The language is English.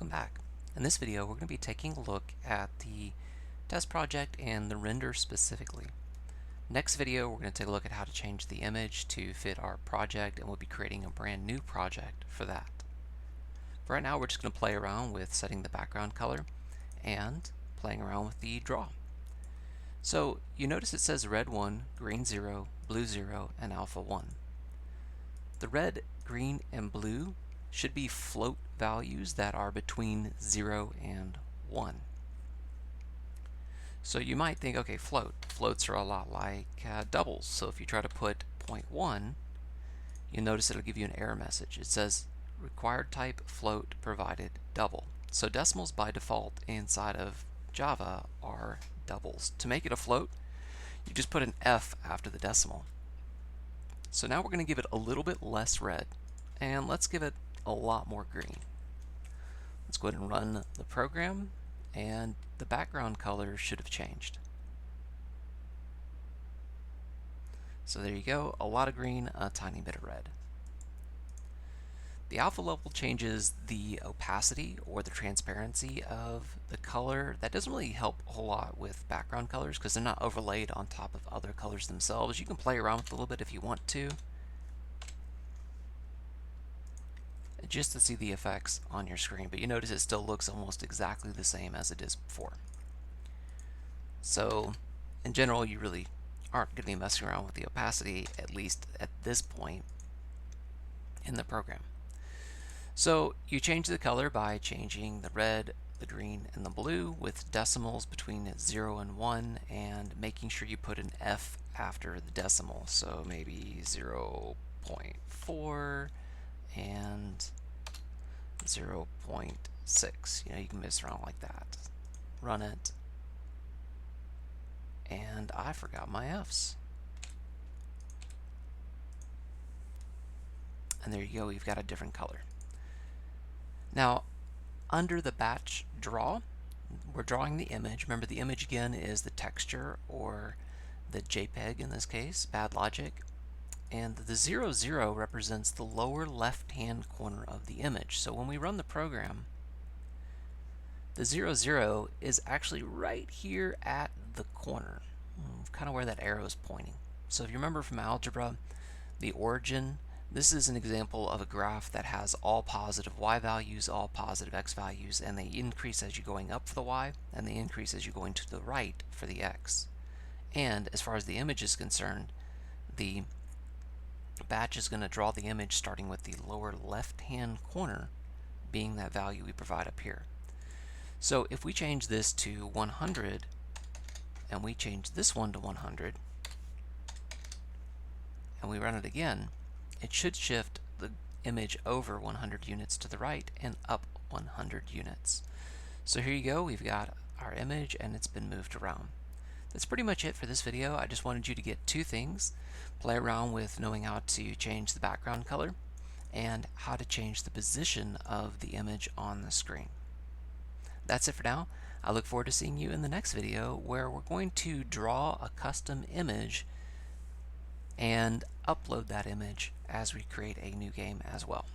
welcome back. In this video we're going to be taking a look at the test project and the render specifically. Next video we're going to take a look at how to change the image to fit our project, and we'll be creating a brand new project for that. For right now we're just going to play around with setting the background color and playing around with the draw. So you notice it says red 1, green 0, blue 0, and alpha 1. The red, green, and blue should be float values that are between 0 and 1. So you might think, okay, floats are a lot like doubles. So if you try to put 0.1, you notice it'll give you an error message. It says required type float provided double. So decimals by default inside of Java are doubles. To make it a float, you just put an F after the decimal. So now we're going to give it a little bit less red, and let's give it a lot more green. Let's go ahead and run the program, and the background color should have changed. So there you go, a lot of green, a tiny bit of red. The alpha level changes the opacity or the transparency of the color. That doesn't really help a whole lot with background colors because they're not overlaid on top of other colors themselves. You can play around with it a little bit if you want to, just to see the effects on your screen, but you notice it still looks almost exactly the same as it is before. So in general, you really aren't going to be messing around with the opacity, at least at this point in the program. So you change the color by changing the red, the green, and the blue with decimals between 0 and 1, and making sure you put an F after the decimal. So maybe 0.4 and 0.6. You can mess around like that. Run it. And I forgot my F's. And there you go, you've got a different color. Now, under the batch draw, we're drawing the image. Remember, the image again is the texture, or the JPEG in this case, bad logic. And the 0, 0 represents the lower left-hand corner of the image. So when we run the program, the 0, 0 is actually right here at the corner, kind of where that arrow is pointing. So if you remember from algebra, the origin, this is an example of a graph that has all positive y values, all positive x values, and they increase as you're going up for the y, and they increase as you're going to the right for the x. And as far as the image is concerned, the batch is going to draw the image starting with the lower left-hand corner being that value we provide up here. So if we change this to 100, and we change this one to 100, and we run it again, it should shift the image over 100 units to the right and up 100 units. So here you go, we've got our image and it's been moved around. That's pretty much it for this video. I just wanted you to get two things: play around with knowing how to change the background color and how to change the position of the image on the screen. That's it for now. I look forward to seeing you in the next video, where we're going to draw a custom image and upload that image as we create a new game as well.